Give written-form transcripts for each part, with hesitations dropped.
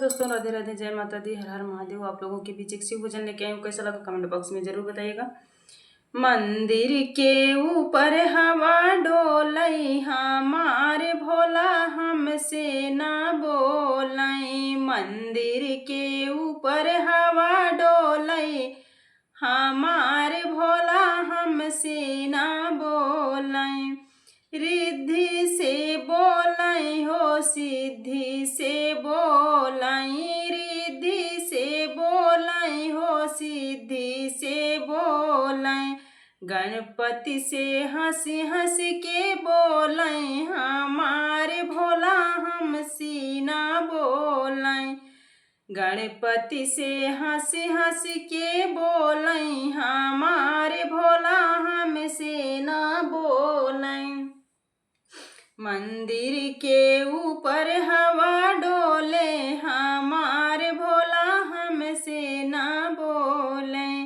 दोस्तों राधे राधे, जय माता दी, हर हर महादेव। आप लोगों के बीच एक शिव भजन लेके आई हूँ। कैसा लगा कमेंट बॉक्स में जरूर बताइएगा। मंदिर के ऊपर हवा डोलई, हमारे भोला हमसे ना बोलई। मंदिर के ऊपर हवा डोलई, हमारे भोला हमसे ना बोलई। रिद्धि से बोलई हो, सिद्धि से बोलई। रिद्धि से बोलई हो, सिद्धि से बोलई। गणपति से हंसी हंसी के बोलई, हमारे भोला हमसे ना बोलई। गणपति से हंसी हंसी के बोलई, हमारे भोला हमसे ना बोलई। मंदिर के ऊपर हवा डोले, हमारे भोला हमसे ना बोले।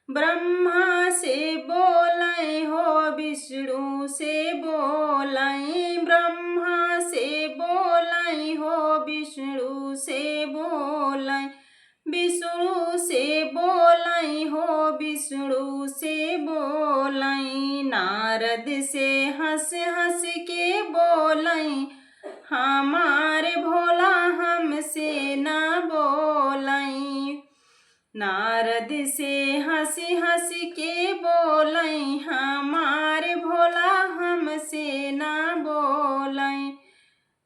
ब्रह्मा से बोले हो, विष्णु से बोले। ब्रह्मा से बोले हो, विष्णु से बोले। विष्णु से बोलई हो, विष्णु से बोलई। नारद से हंस हंस के बोलई, हमारे भोला हमसे ना बोलई। नारद से हंसी हंसी के बोलई, हमारे भोला हमसे ना बोलई।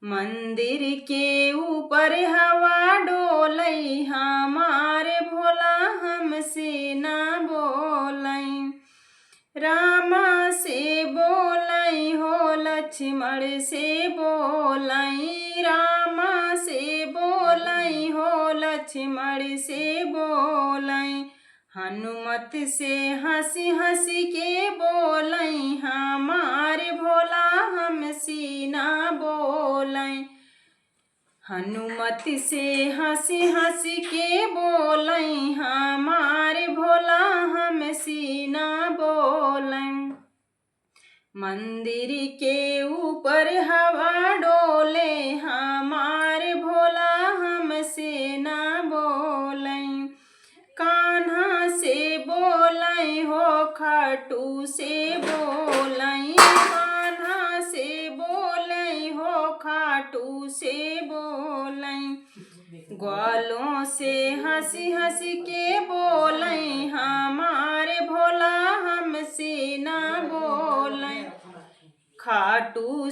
मंदिर के ऊपर हवा डोलई, हमारे भोला हमसे ना बोलई। रामा से बोलई हो, लक्ष्मण से बोलई। रामा से बोलई हो, लक्ष्मण से बोलई। हनुमत से हंसी हंसी के बोलई, हमारे भोला हमसे ना बोलई। हनुमत से हंसी हंसी के बोलई, हमारे भोला हमसे ना बोलई। मंदिर के ऊपर हवा डोले, हमारे भोला हमसे ना बोलई। कान्हा से बोलई हो, खाटू से बोलई। कान्हा से बोलई हो, खाटू से बोलई। ग्वालों से हंसी हंसी के बोलई, हमारे भोला हमसे ना बोलई। खाटू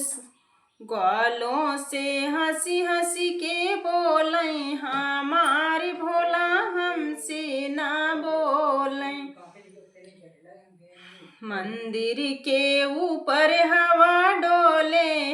ग्वालों से हंसी हंसी के बोलई, हमारे भोला हमसे ना बोलई। मंदिर के ऊपर हवा डोले,